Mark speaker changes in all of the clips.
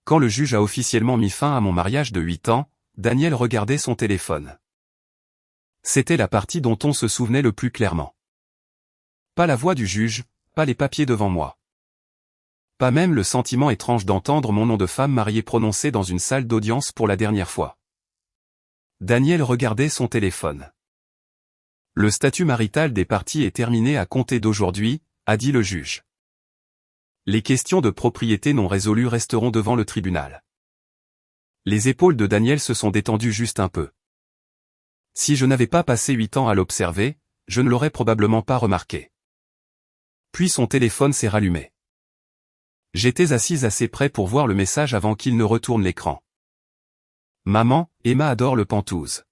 Speaker 1: Quand le juge a officiellement mis fin à mon mariage de 8 ans, Daniel regardait son téléphone. C'était la partie dont on se souvenait le plus clairement. Pas la voix du juge, pas les papiers devant moi. Pas même le sentiment étrange d'entendre mon nom de femme mariée prononcé dans une salle d'audience pour la dernière fois. Daniel regardait son téléphone. Le statut marital des parties est terminé à compter d'aujourd'hui, a dit le juge. Les questions de propriété non résolues resteront devant le tribunal. Les épaules de Daniel se sont détendues juste un peu. Si je n'avais pas passé 8 ans à l'observer, je ne l'aurais probablement pas remarqué. Puis son téléphone s'est rallumé. J'étais assise assez près pour voir le message avant qu'il ne retourne l'écran. Maman, Emma adore le Penthouse.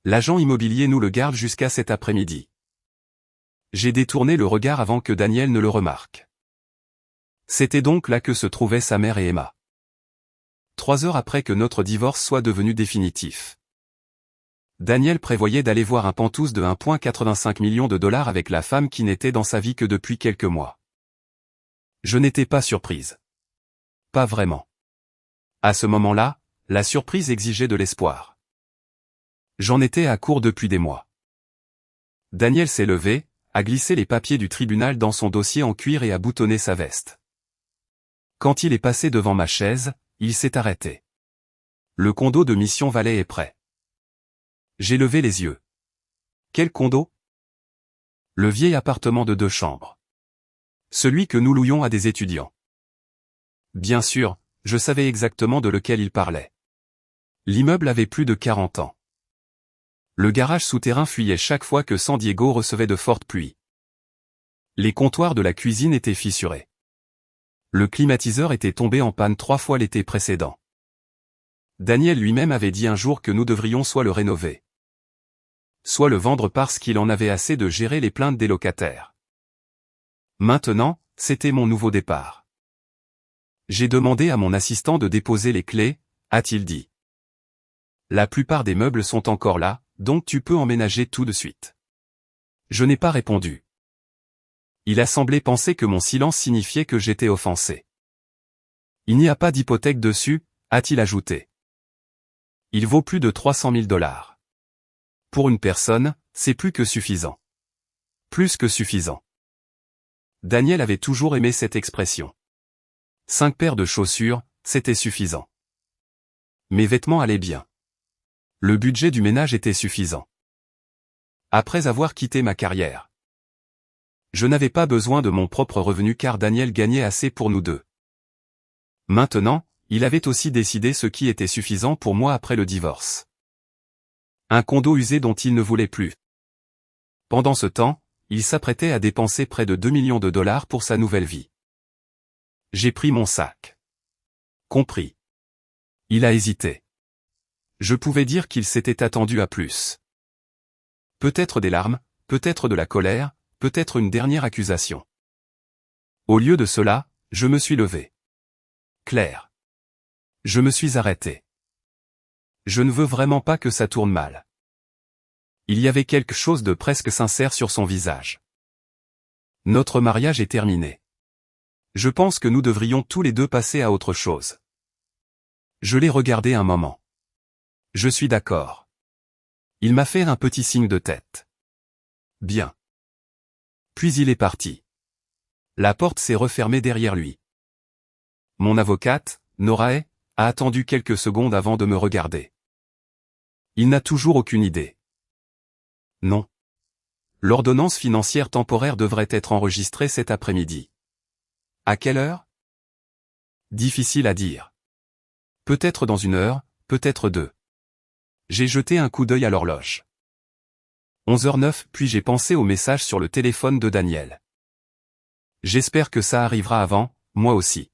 Speaker 1: L'agent immobilier nous le garde jusqu'à cet après-midi. J'ai détourné le regard avant que Daniel ne le remarque. C'était donc là que se trouvaient sa mère et Emma. 3 heures après que notre divorce soit devenu définitif. Daniel prévoyait d'aller voir un Penthouse de 1,85 million de dollars avec la femme qui n'était dans sa vie que depuis quelques mois. Je n'étais pas surprise. Pas vraiment. À ce moment-là, la surprise exigeait de l'espoir. J'en étais à court depuis des mois. Daniel s'est levé, a glissé les papiers du tribunal dans son dossier en cuir et a boutonné sa veste. Quand il est passé devant ma chaise, il s'est arrêté. Le condo de Mission Valley est prêt. J'ai levé les yeux. Quel condo? Le vieil appartement de 2 chambres. Celui que nous louions à des étudiants. Bien sûr, je savais exactement de lequel il parlait. L'immeuble avait plus de 40 ans. Le garage souterrain fuyait chaque fois que San Diego recevait de fortes pluies. Les comptoirs de la cuisine étaient fissurés. Le climatiseur était tombé en panne 3 fois l'été précédent. Daniel lui-même avait dit un jour que nous devrions soit le rénover, soit le vendre parce qu'il en avait assez de gérer les plaintes des locataires. Maintenant, c'était mon nouveau départ. J'ai demandé à mon assistant de déposer les clés, a-t-il dit. La plupart des meubles sont encore là, donc tu peux emménager tout de suite. Je n'ai pas répondu. Il a semblé penser que mon silence signifiait que j'étais offensé. Il n'y a pas d'hypothèque dessus, a-t-il ajouté. Il vaut plus de 300 000 dollars. Pour une personne, c'est plus que suffisant. Plus que suffisant. Daniel avait toujours aimé cette expression. 5 paires de chaussures, c'était suffisant. Mes vêtements allaient bien. Le budget du ménage était suffisant. Après avoir quitté ma carrière, je n'avais pas besoin de mon propre revenu car Daniel gagnait assez pour nous deux. Maintenant, il avait aussi décidé ce qui était suffisant pour moi après le divorce. Un condo usé dont il ne voulait plus. Pendant ce temps, il s'apprêtait à dépenser près de 2 millions de dollars pour sa nouvelle vie. J'ai pris mon sac. Compris. Il a hésité. Je pouvais dire qu'il s'était attendu à plus. Peut-être des larmes, peut-être de la colère, peut-être une dernière accusation. Au lieu de cela, je me suis levé. Claire. Je me suis arrêté. Je ne veux vraiment pas que ça tourne mal. Il y avait quelque chose de presque sincère sur son visage. Notre mariage est terminé. Je pense que nous devrions tous les deux passer à autre chose. Je l'ai regardé un moment. Je suis d'accord. Il m'a fait un petit signe de tête. Bien. Puis il est parti. La porte s'est refermée derrière lui. Mon avocate, Nora, a attendu quelques secondes avant de me regarder. Il n'a toujours aucune idée. Non. L'ordonnance financière temporaire devrait être enregistrée cet après-midi. À quelle heure? Difficile à dire. Peut-être dans 1 heure, peut-être 2. J'ai jeté un coup d'œil à l'horloge. 11h09 puis j'ai pensé au message sur le téléphone de Daniel. J'espère que ça arrivera avant, moi aussi.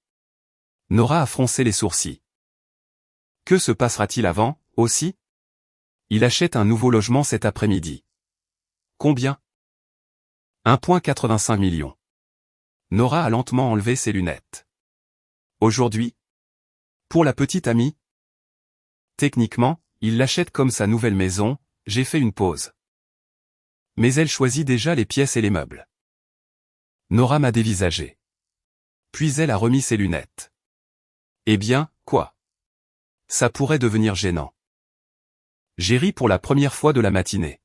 Speaker 1: Nora a froncé les sourcils. Que se passera-t-il avant, aussi? Il achète un nouveau logement cet après-midi. Combien? 1,85 million. Nora a lentement enlevé ses lunettes. Aujourd'hui? Pour la petite amie? Techniquement, il l'achète comme sa nouvelle maison, j'ai fait une pause. Mais elle choisit déjà les pièces et les meubles. Nora m'a dévisagé. Puis elle a remis ses lunettes. Eh bien, quoi? Ça pourrait devenir gênant. J'ai ri pour la première fois de la matinée.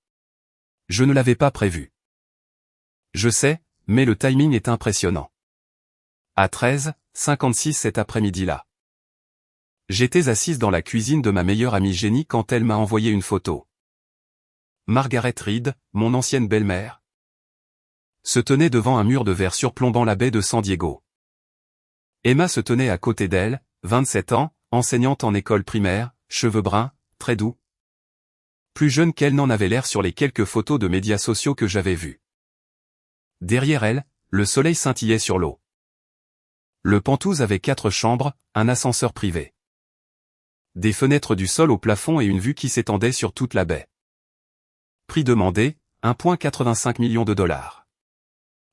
Speaker 1: Je ne l'avais pas prévu. Je sais, mais le timing est impressionnant. À 13h56 cet après-midi-là. J'étais assise dans la cuisine de ma meilleure amie Jenny quand elle m'a envoyé une photo. Margaret Reed, mon ancienne belle-mère, se tenait devant un mur de verre surplombant la baie de San Diego. Emma se tenait à côté d'elle, 27 ans, enseignante en école primaire, cheveux bruns, très doux. Plus jeune qu'elle n'en avait l'air sur les quelques photos de médias sociaux que j'avais vues. Derrière elle, le soleil scintillait sur l'eau. Le Penthouse avait 4 chambres, un ascenseur privé. Des fenêtres du sol au plafond et une vue qui s'étendait sur toute la baie. Prix demandé, 1,85 million de dollars.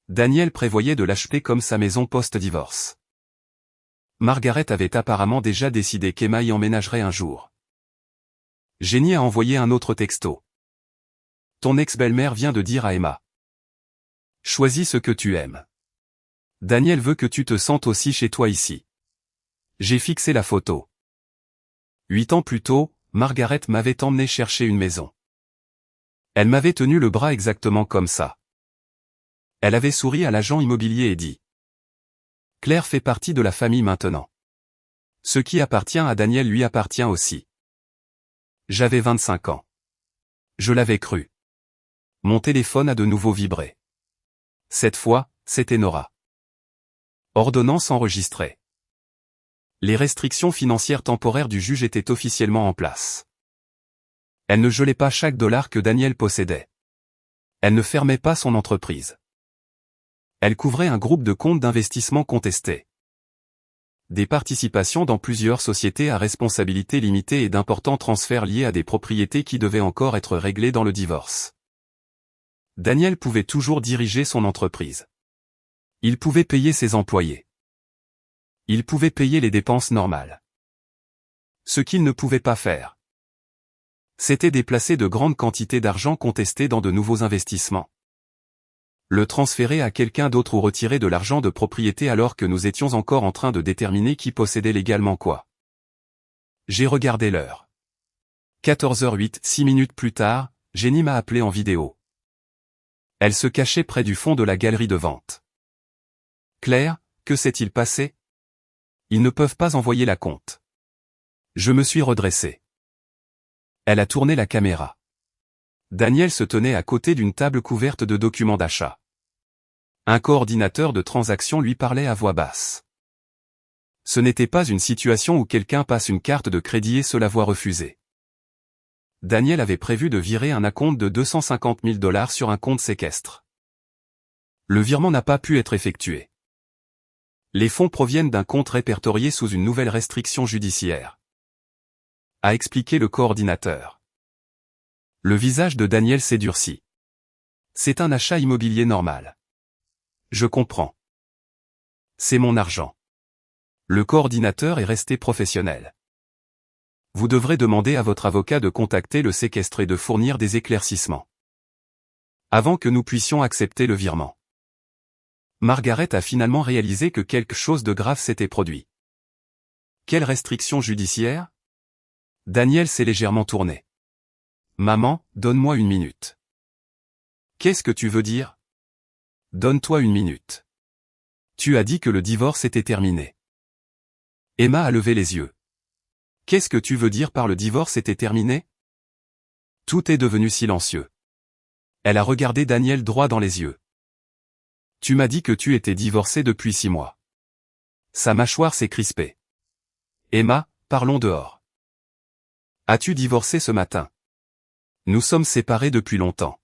Speaker 1: Daniel prévoyait de l'acheter comme sa maison post-divorce. Margaret avait apparemment déjà décidé qu'Emma y emménagerait un jour. Jenny a envoyé un autre texto. Ton ex-belle-mère vient de dire à Emma. Choisis ce que tu aimes. Daniel veut que tu te sentes aussi chez toi ici. J'ai fixé la photo. 8 ans plus tôt, Margaret m'avait emmené chercher une maison. Elle m'avait tenu le bras exactement comme ça. Elle avait souri à l'agent immobilier et dit. Claire fait partie de la famille maintenant. Ce qui appartient à Daniel lui appartient aussi. J'avais 25 ans. Je l'avais cru. Mon téléphone a de nouveau vibré. Cette fois, c'était Nora. Ordonnance enregistrée. Les restrictions financières temporaires du juge étaient officiellement en place. Elle ne gelait pas chaque dollar que Daniel possédait. Elle ne fermait pas son entreprise. Elle couvrait un groupe de comptes d'investissement contestés. Des participations dans plusieurs sociétés à responsabilité limitée et d'importants transferts liés à des propriétés qui devaient encore être réglés dans le divorce. Daniel pouvait toujours diriger son entreprise. Il pouvait payer ses employés. Il pouvait payer les dépenses normales. Ce qu'il ne pouvait pas faire, c'était déplacer de grandes quantités d'argent contesté dans de nouveaux investissements. Le transférer à quelqu'un d'autre ou retirer de l'argent de propriété alors que nous étions encore en train de déterminer qui possédait légalement quoi. J'ai regardé l'heure. 14h08, 6 minutes plus tard, Jenny m'a appelé en vidéo. Elle se cachait près du fond de la galerie de vente. Claire, que s'est-il passé? Ils ne peuvent pas envoyer la compte. Je me suis redressé. Elle a tourné la caméra. Daniel se tenait à côté d'une table couverte de documents d'achat. Un coordinateur de transaction lui parlait à voix basse. Ce n'était pas une situation où quelqu'un passe une carte de crédit et se la voit refuser. Daniel avait prévu de virer un acompte de 250 000 $ sur un compte séquestre. Le virement n'a pas pu être effectué. Les fonds proviennent d'un compte répertorié sous une nouvelle restriction judiciaire, a expliqué le coordinateur. Le visage de Daniel s'est durci. C'est un achat immobilier normal. Je comprends. C'est mon argent. Le coordinateur est resté professionnel. Vous devrez demander à votre avocat de contacter le séquestré et de fournir des éclaircissements avant que nous puissions accepter le virement. Margaret a finalement réalisé que quelque chose de grave s'était produit. Quelle restriction judiciaire? Daniel s'est légèrement tourné. Maman, donne-moi une minute. Qu'est-ce que tu veux dire? Donne-toi une minute. Tu as dit que le divorce était terminé. Emma a levé les yeux. Qu'est-ce que tu veux dire par le divorce était terminé? Tout est devenu silencieux. Elle a regardé Daniel droit dans les yeux. Tu m'as dit que tu étais divorcé depuis 6 mois. Sa mâchoire s'est crispée. Emma, parlons dehors. As-tu divorcé ce matin? Nous sommes séparés depuis longtemps.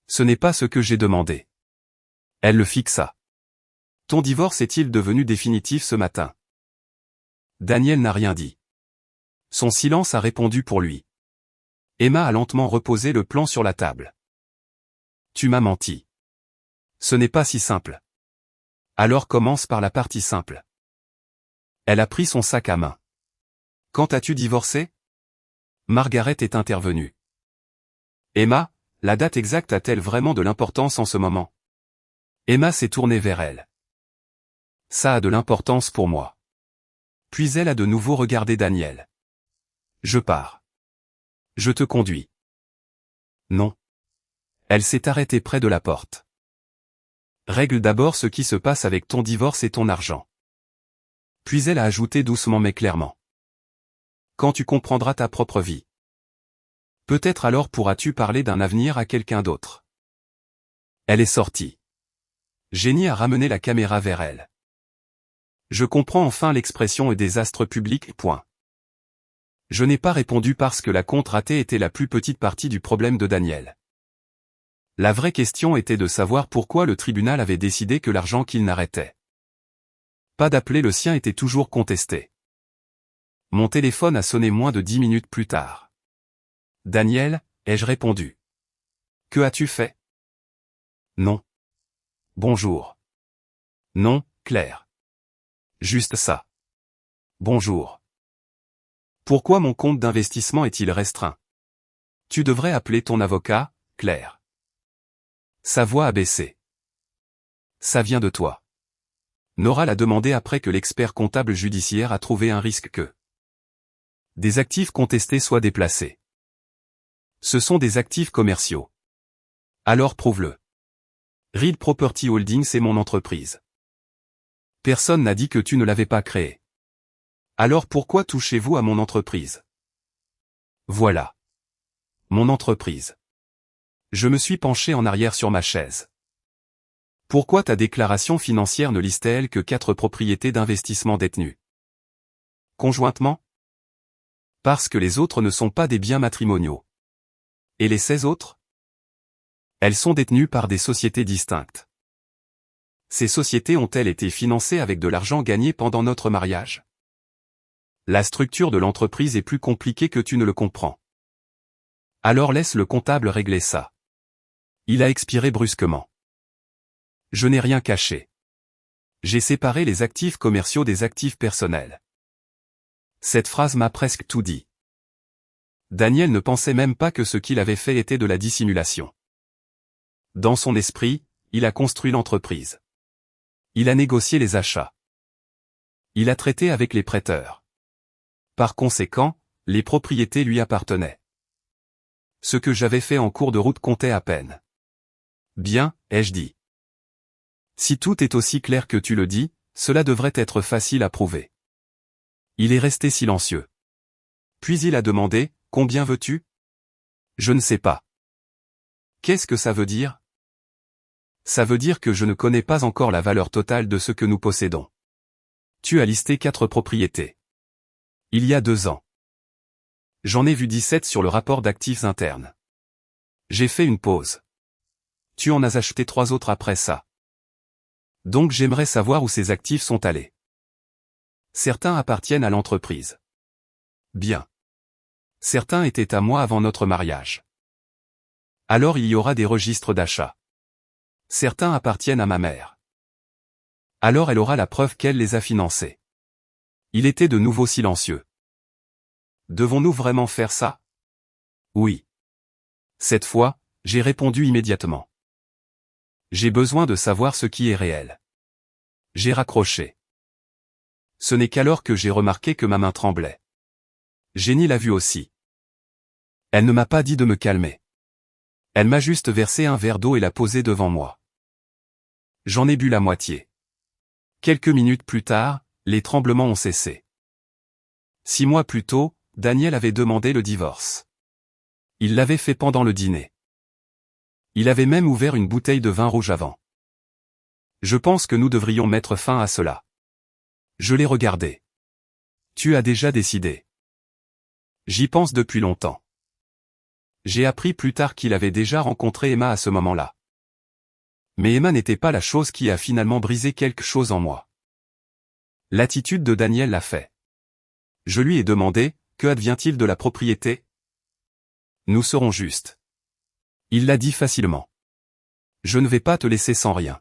Speaker 1: Ce n'est pas ce que j'ai demandé. Elle le fixa. Ton divorce est-il devenu définitif ce matin? Daniel n'a rien dit. Son silence a répondu pour lui. Emma a lentement reposé le plan sur la table. Tu m'as menti. Ce n'est pas si simple. Alors commence par la partie simple. Elle a pris son sac à main. Quand as-tu divorcé? Margaret est intervenue. Emma, la date exacte a-t-elle vraiment de l'importance en ce moment? Emma s'est tournée vers elle. Ça a de l'importance pour moi. Puis elle a de nouveau regardé Daniel. Je pars. Je te conduis. Non. Elle s'est arrêtée près de la porte. Règle d'abord ce qui se passe avec ton divorce et ton argent. Puis elle a ajouté doucement mais clairement. Quand tu comprendras ta propre vie. Peut-être alors pourras-tu parler d'un avenir à quelqu'un d'autre. Elle est sortie. Jenny a ramené la caméra vers elle. Je comprends enfin l'expression et désastre public. Point. Je n'ai pas répondu parce que la compte ratée était la plus petite partie du problème de Daniel. La vraie question était de savoir pourquoi le tribunal avait décidé que l'argent qu'il n'arrêtait pas d'appeler le sien était toujours contesté. Mon téléphone a sonné moins de 10 minutes plus tard. Daniel, ai-je répondu. Que as-tu fait? Non. Bonjour. Non, Claire. Juste ça. Bonjour. Pourquoi mon compte d'investissement est-il restreint? Tu devrais appeler ton avocat, Claire. Sa voix a baissé. Ça vient de toi. Nora l'a demandé après que l'expert comptable judiciaire a trouvé un risque que des actifs contestés soient déplacés. Ce sont des actifs commerciaux. Alors prouve-le. Reed Property Holdings est mon entreprise. Personne n'a dit que tu ne l'avais pas créée. Alors pourquoi touchez-vous à mon entreprise? Voilà. Mon entreprise. Je me suis penché en arrière sur ma chaise. Pourquoi ta déclaration financière ne liste-t-elle que 4 propriétés d'investissement détenues conjointement? Parce que les autres ne sont pas des biens matrimoniaux. Et les 16 autres? Elles sont détenues par des sociétés distinctes. Ces sociétés ont-elles été financées avec de l'argent gagné pendant notre mariage? La structure de l'entreprise est plus compliquée que tu ne le comprends. Alors laisse le comptable régler ça. Il a expiré brusquement. Je n'ai rien caché. J'ai séparé les actifs commerciaux des actifs personnels. Cette phrase m'a presque tout dit. Daniel ne pensait même pas que ce qu'il avait fait était de la dissimulation. Dans son esprit, il a construit l'entreprise. Il a négocié les achats. Il a traité avec les prêteurs. Par conséquent, les propriétés lui appartenaient. Ce que j'avais fait en cours de route comptait à peine. Bien, ai-je dit. Si tout est aussi clair que tu le dis, cela devrait être facile à prouver. Il est resté silencieux. Puis il a demandé, combien veux-tu? Je ne sais pas. Qu'est-ce que ça veut dire? Ça veut dire que je ne connais pas encore la valeur totale de ce que nous possédons. Tu as listé 4 propriétés. Il y a 2 ans. J'en ai vu 17 sur le rapport d'actifs internes. J'ai fait une pause. Tu en as acheté 3 autres après ça. Donc j'aimerais savoir où ces actifs sont allés. Certains appartiennent à l'entreprise. Bien. Certains étaient à moi avant notre mariage. Alors il y aura des registres d'achat. Certains appartiennent à ma mère. Alors elle aura la preuve qu'elle les a financés. Il était de nouveau silencieux. Devons-nous vraiment faire ça? Oui. Cette fois, j'ai répondu immédiatement. J'ai besoin de savoir ce qui est réel. J'ai raccroché. Ce n'est qu'alors que j'ai remarqué que ma main tremblait. Jenny l'a vu aussi. Elle ne m'a pas dit de me calmer. Elle m'a juste versé un verre d'eau et l'a posé devant moi. J'en ai bu la moitié. Quelques minutes plus tard, les tremblements ont cessé. 6 mois plus tôt, Daniel avait demandé le divorce. Il l'avait fait pendant le dîner. Il avait même ouvert une bouteille de vin rouge avant. Je pense que nous devrions mettre fin à cela. Je l'ai regardé. Tu as déjà décidé. J'y pense depuis longtemps. J'ai appris plus tard qu'il avait déjà rencontré Emma à ce moment-là. Mais Emma n'était pas la chose qui a finalement brisé quelque chose en moi. L'attitude de Daniel l'a fait. Je lui ai demandé, que advient-il de la propriété? Nous serons justes. Il l'a dit facilement. Je ne vais pas te laisser sans rien.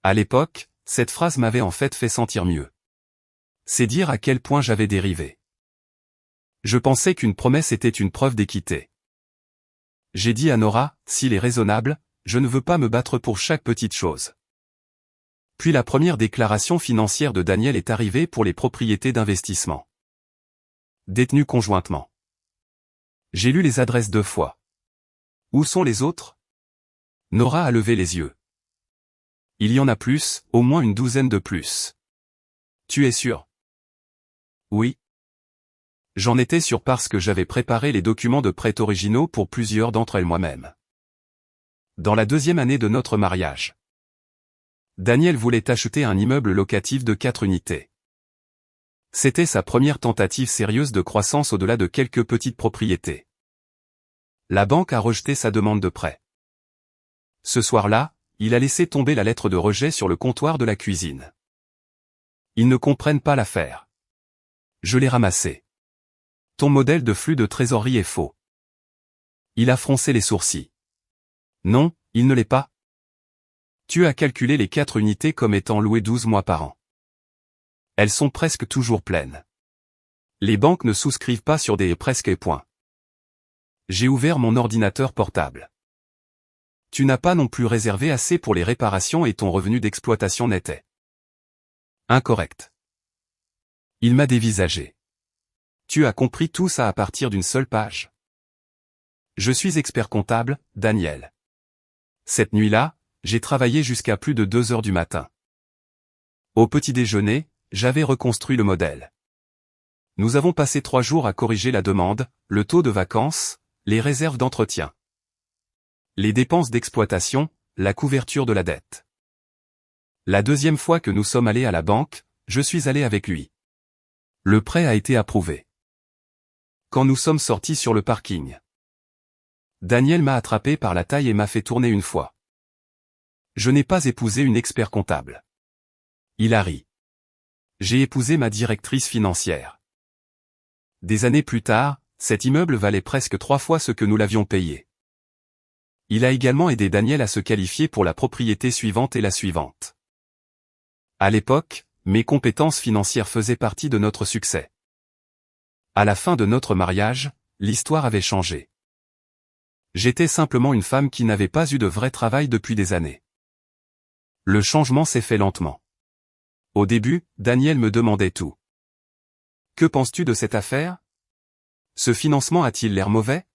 Speaker 1: À l'époque, cette phrase m'avait en fait sentir mieux. C'est dire à quel point j'avais dérivé. Je pensais qu'une promesse était une preuve d'équité. J'ai dit à Nora, s'il est raisonnable, je ne veux pas me battre pour chaque petite chose. Puis la première déclaration financière de Daniel est arrivée pour les propriétés d'investissement détenues conjointement. J'ai lu les adresses 2 fois. Où sont les autres? Nora a levé les yeux. Il y en a plus, au moins une douzaine de plus. Tu es sûr? Oui. J'en étais sûr parce que j'avais préparé les documents de prêt originaux pour plusieurs d'entre elles moi-même. Dans la 2e année de notre mariage, Daniel voulait acheter un immeuble locatif de 4 unités. C'était sa première tentative sérieuse de croissance au-delà de quelques petites propriétés. La banque a rejeté sa demande de prêt. Ce soir-là, il a laissé tomber la lettre de rejet sur le comptoir de la cuisine. Ils ne comprennent pas l'affaire. Je l'ai ramassé. Ton modèle de flux de trésorerie est faux. Il a froncé les sourcils. Non, il ne l'est pas. Tu as calculé les 4 unités comme étant louées 12 mois par an. Elles sont presque toujours pleines. Les banques ne souscrivent pas sur des presque points. J'ai ouvert mon ordinateur portable. Tu n'as pas non plus réservé assez pour les réparations et ton revenu d'exploitation net est incorrect. Il m'a dévisagé. Tu as compris tout ça à partir d'une seule page. Je suis expert comptable, Daniel. Cette nuit-là, j'ai travaillé jusqu'à plus de 2 heures du matin. Au petit déjeuner, j'avais reconstruit le modèle. Nous avons passé 3 jours à corriger la demande, le taux de vacances, les réserves d'entretien, les dépenses d'exploitation, la couverture de la dette. La 2e fois que nous sommes allés à la banque, je suis allé avec lui. Le prêt a été approuvé. Quand nous sommes sortis sur le parking, Daniel m'a attrapé par la taille et m'a fait tourner une fois. Je n'ai pas épousé une expert comptable. Il a ri. J'ai épousé ma directrice financière. Des années plus tard, cet immeuble valait presque 3 fois ce que nous l'avions payé. Il a également aidé Daniel à se qualifier pour la propriété suivante et la suivante. À l'époque, mes compétences financières faisaient partie de notre succès. À la fin de notre mariage, l'histoire avait changé. J'étais simplement une femme qui n'avait pas eu de vrai travail depuis des années. Le changement s'est fait lentement. Au début, Daniel me demandait tout. Que penses-tu de cette affaire? Ce financement a-t-il l'air mauvais?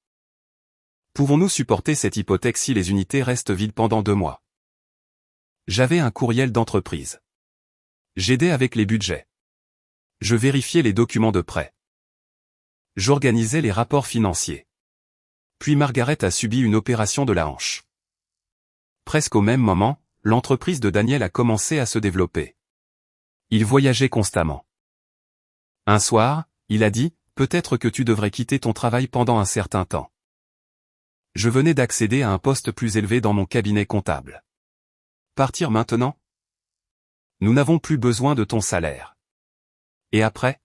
Speaker 1: Pouvons-nous supporter cette hypothèque si les unités restent vides pendant 2 mois? J'avais un courriel d'entreprise. J'aidais avec les budgets. Je vérifiais les documents de prêt. J'organisais les rapports financiers. Puis Margaret a subi une opération de la hanche. Presque au même moment, l'entreprise de Daniel a commencé à se développer. Il voyageait constamment. Un soir, il a dit, « Peut-être que tu devrais quitter ton travail pendant un certain temps. » Je venais d'accéder à un poste plus élevé dans mon cabinet comptable. Partir maintenant? Nous n'avons plus besoin de ton salaire. Et après?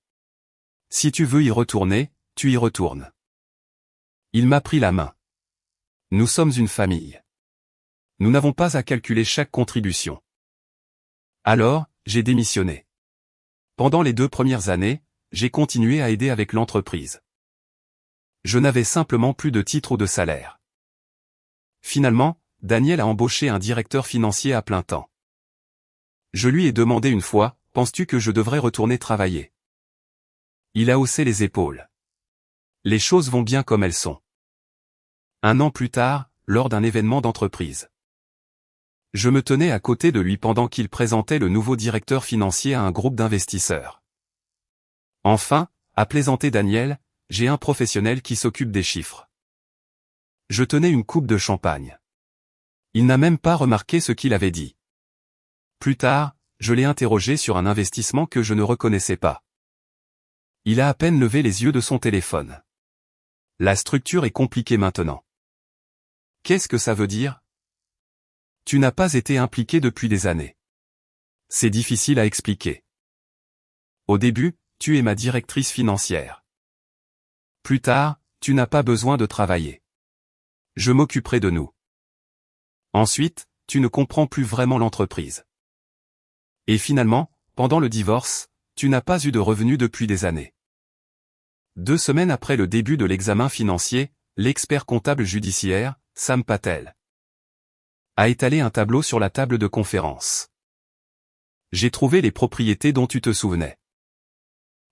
Speaker 1: Si tu veux y retourner, tu y retournes. Il m'a pris la main. Nous sommes une famille. Nous n'avons pas à calculer chaque contribution. Alors, j'ai démissionné. Pendant les 2 premières années, j'ai continué à aider avec l'entreprise. Je n'avais simplement plus de titre ou de salaire. Finalement, Daniel a embauché un directeur financier à plein temps. Je lui ai demandé une fois, « Penses-tu que je devrais retourner travailler ?» Il a haussé les épaules. Les choses vont bien comme elles sont. 1 an plus tard, lors d'un événement d'entreprise, je me tenais à côté de lui pendant qu'il présentait le nouveau directeur financier à un groupe d'investisseurs. Enfin, a plaisanté Daniel, j'ai un professionnel qui s'occupe des chiffres. Je tenais une coupe de champagne. Il n'a même pas remarqué ce qu'il avait dit. Plus tard, je l'ai interrogé sur un investissement que je ne reconnaissais pas. Il a à peine levé les yeux de son téléphone. La structure est compliquée maintenant. Qu'est-ce que ça veut dire? Tu n'as pas été impliqué depuis des années. C'est difficile à expliquer. Au début, tu es ma directrice financière. Plus tard, tu n'as pas besoin de travailler. Je m'occuperai de nous. Ensuite, tu ne comprends plus vraiment l'entreprise. Et finalement, pendant le divorce, tu n'as pas eu de revenus depuis des années. 2 semaines après le début de l'examen financier, l'expert comptable judiciaire, Sam Patel, a étalé un tableau sur la table de conférence. J'ai trouvé les propriétés dont tu te souvenais.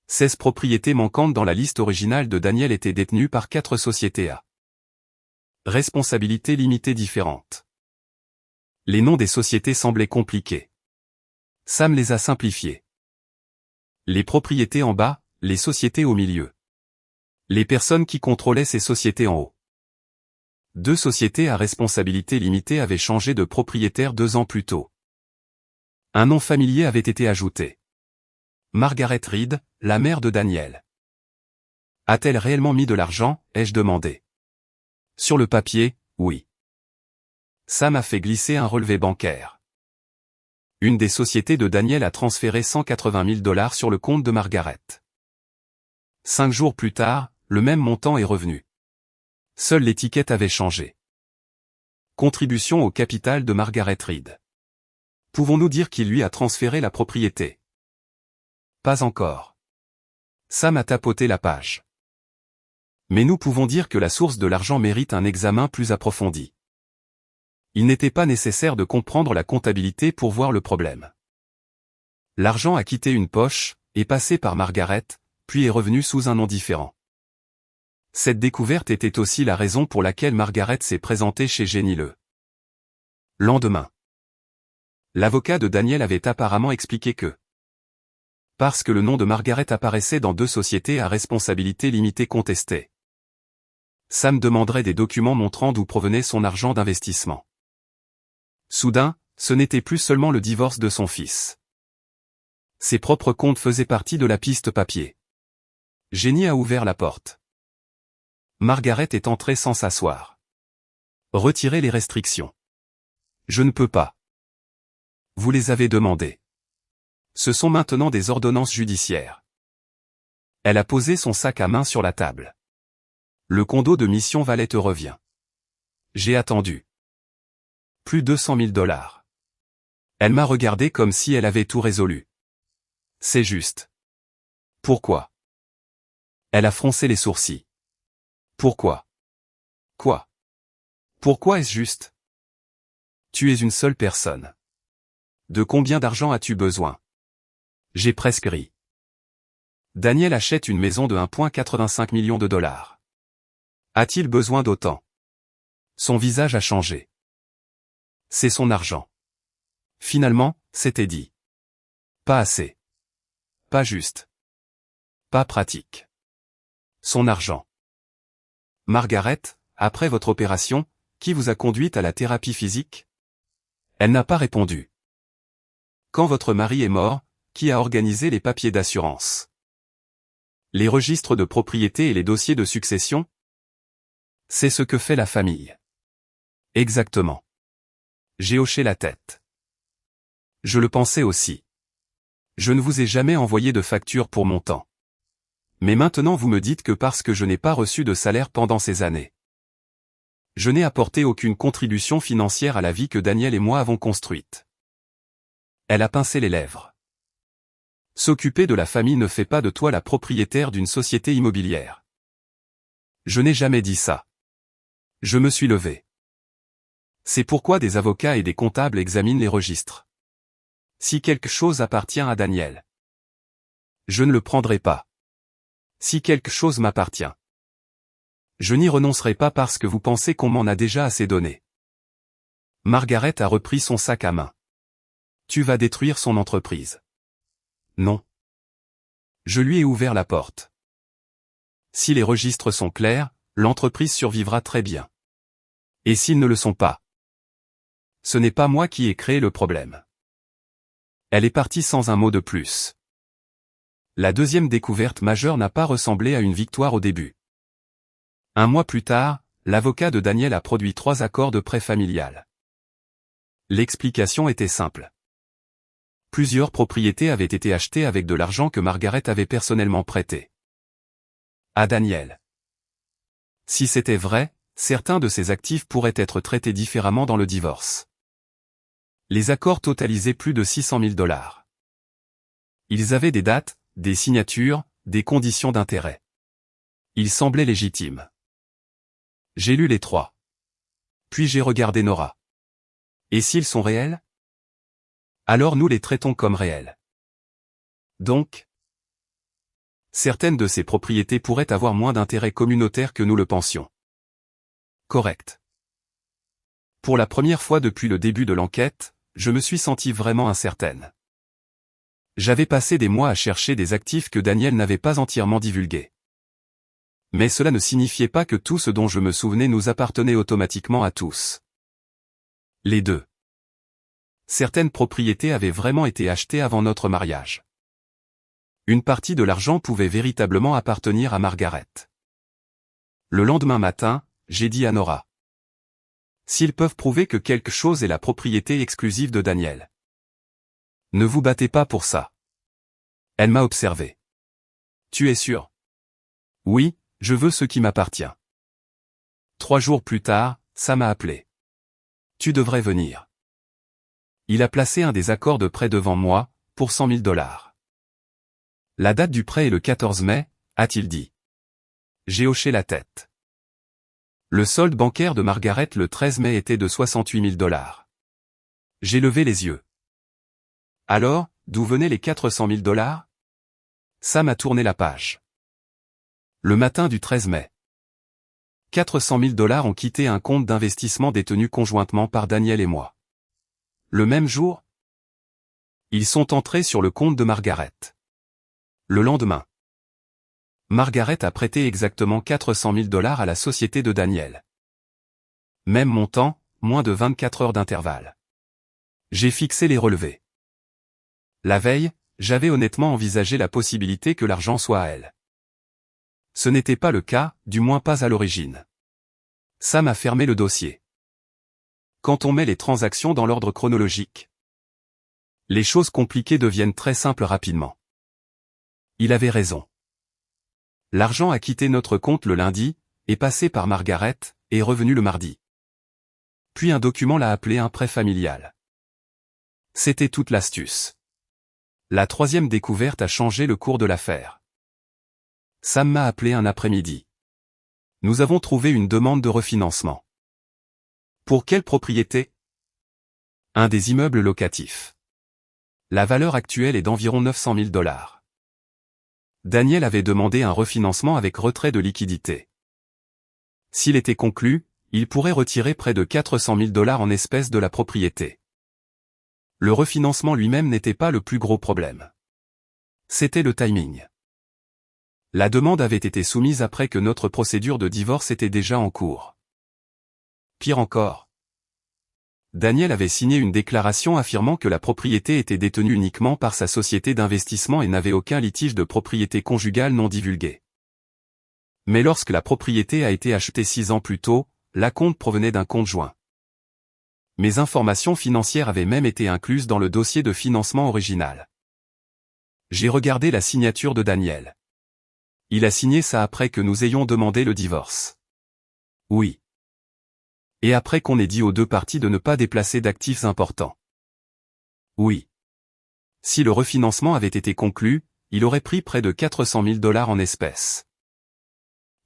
Speaker 1: 16 propriétés manquantes dans la liste originale de Daniel étaient détenues par 4 sociétés à responsabilité limitée différentes. Les noms des sociétés semblaient compliqués. Sam les a simplifiés. Les propriétés en bas, les sociétés au milieu. Les personnes qui contrôlaient ces sociétés en haut. 2 sociétés à responsabilité limitée avaient changé de propriétaire 2 ans plus tôt. Un nom familier avait été ajouté. Margaret Reed, la mère de Daniel. A-t-elle réellement mis de l'argent, ai-je demandé. Sur le papier, oui. Sam a fait glisser un relevé bancaire. Une des sociétés de Daniel a transféré 180 000 $ sur le compte de Margaret. 5 jours plus tard, le même montant est revenu. Seule l'étiquette avait changé. Contribution au capital de Margaret Reed. Pouvons-nous dire qu'il lui a transféré la propriété? Pas encore. Sam a tapoté la page. Mais nous pouvons dire que la source de l'argent mérite un examen plus approfondi. Il n'était pas nécessaire de comprendre la comptabilité pour voir le problème. L'argent a quitté une poche, est passé par Margaret, puis est revenu sous un nom différent. Cette découverte était aussi la raison pour laquelle Margaret s'est présentée chez Jenny le lendemain. L'avocat de Daniel avait apparemment expliqué que parce que le nom de Margaret apparaissait dans 2 sociétés à responsabilité limitée contestées, Sam demanderait des documents montrant d'où provenait son argent d'investissement. Soudain, ce n'était plus seulement le divorce de son fils. Ses propres comptes faisaient partie de la piste papier. Jenny a ouvert la porte. Margaret est entrée sans s'asseoir. Retirez les restrictions. Je ne peux pas. Vous les avez demandées. Ce sont maintenant des ordonnances judiciaires. Elle a posé son sac à main sur la table. Le condo de Mission Valet te revient. J'ai attendu. Plus 200 000 $. Elle m'a regardé comme si elle avait tout résolu. C'est juste. Pourquoi? Elle a froncé les sourcils. Pourquoi? Quoi? Pourquoi est-ce juste? Tu es une seule personne. De combien d'argent as-tu besoin? J'ai presque ri. Daniel achète une maison de 1,85 million de $. A-t-il besoin d'autant? Son visage a changé. C'est son argent. Finalement, c'était dit. Pas assez. Pas juste. Pas pratique. Son argent. Margaret, après votre opération, qui vous a conduite à la thérapie physique? Elle n'a pas répondu. Quand votre mari est mort, qui a organisé les papiers d'assurance? Les registres de propriété et les dossiers de succession? C'est ce que fait la famille. Exactement. J'ai hoché la tête. Je le pensais aussi. Je ne vous ai jamais envoyé de facture pour mon temps. Mais maintenant vous me dites que parce que je n'ai pas reçu de salaire pendant ces années. Je n'ai apporté aucune contribution financière à la vie que Daniel et moi avons construite. Elle a pincé les lèvres. S'occuper de la famille ne fait pas de toi la propriétaire d'une société immobilière. Je n'ai jamais dit ça. Je me suis levé. C'est pourquoi des avocats et des comptables examinent les registres. Si quelque chose appartient à Daniel, je ne le prendrai pas. Si quelque chose m'appartient, je n'y renoncerai pas parce que vous pensez qu'on m'en a déjà assez donné. Margaret a repris son sac à main. Tu vas détruire son entreprise. Non. Je lui ai ouvert la porte. Si les registres sont clairs, l'entreprise survivra très bien. Et s'ils ne le sont pas? Ce n'est pas moi qui ai créé le problème. Elle est partie sans un mot de plus. La deuxième découverte majeure n'a pas ressemblé à une victoire au début. Un mois plus tard, l'avocat de Daniel a produit 3 accords de prêt familial. L'explication était simple. Plusieurs propriétés avaient été achetées avec de l'argent que Margaret avait personnellement prêté à Daniel. Si c'était vrai, certains de ces actifs pourraient être traités différemment dans le divorce. Les accords totalisaient plus de 600 000 $. Ils avaient des dates, des signatures, des conditions d'intérêt. Ils semblaient légitimes. J'ai lu les 3. Puis j'ai regardé Nora. Et s'ils sont réels? alors nous les traitons comme réels. Donc, certaines de ces propriétés pourraient avoir moins d'intérêt communautaire que nous le pensions. Correct. Pour la première fois depuis le début de l'enquête, je me suis senti vraiment incertaine. J'avais passé des mois à chercher des actifs que Daniel n'avait pas entièrement divulgués. Mais cela ne signifiait pas que tout ce dont je me souvenais nous appartenait automatiquement à tous. Les deux. Certaines propriétés avaient vraiment été achetées avant notre mariage. Une partie de l'argent pouvait véritablement appartenir à Margaret. Le lendemain matin, j'ai dit à Nora. S'ils peuvent prouver que quelque chose est la propriété exclusive de Daniel. Ne vous battez pas pour ça. Elle m'a observé. Tu es sûr? Oui, je veux ce qui m'appartient. 3 jours plus tard, ça m'a appelé. Tu devrais venir. Il a placé un des accords de prêt devant moi, pour $100 000. La date du prêt est le 14 mai, a-t-il dit. J'ai hoché la tête. Le solde bancaire de Margaret le 13 mai était de $68 000. J'ai levé les yeux. Alors, d'où venaient les $400 000? Sam a tourné la page. Le matin du 13 mai. $400 000 ont quitté un compte d'investissement détenu conjointement par Daniel et moi. Le même jour, ils sont entrés sur le compte de Margaret. Le lendemain, Margaret a prêté exactement $400 000 à la société de Daniel. Même montant, moins de 24 heures d'intervalle. J'ai fixé les relevés. La veille, j'avais honnêtement envisagé la possibilité que l'argent soit à elle. Ce n'était pas le cas, du moins pas à l'origine. Sam a fermé le dossier. Quand on met les transactions dans l'ordre chronologique, les choses compliquées deviennent très simples rapidement. Il avait raison. L'argent a quitté notre compte le lundi, est passé par Margaret, et est revenu le mardi. Puis un document l'a appelé un prêt familial. C'était toute l'astuce. La troisième découverte a changé le cours de l'affaire. Sam m'a appelé un après-midi. Nous avons trouvé une demande de refinancement. Pour quelle propriété? Un des immeubles locatifs. La valeur actuelle est d'environ $900 000. Daniel avait demandé un refinancement avec retrait de liquidité. S'il était conclu, il pourrait retirer près de $400 000 en espèces de la propriété. Le refinancement lui-même n'était pas le plus gros problème. C'était le timing. La demande avait été soumise après que notre procédure de divorce était déjà en cours. Pire encore. Daniel avait signé une déclaration affirmant que la propriété était détenue uniquement par sa société d'investissement et n'avait aucun litige de propriété conjugale non divulgué. Mais lorsque la propriété a été achetée 6 ans plus tôt, l'acompte provenait d'un compte joint. Mes informations financières avaient même été incluses dans le dossier de financement original. J'ai regardé la signature de Daniel. Il a signé ça après que nous ayons demandé le divorce. Oui. Et après qu'on ait dit aux deux parties de ne pas déplacer d'actifs importants. Oui. Si le refinancement avait été conclu, il aurait pris près de $400 000 en espèces.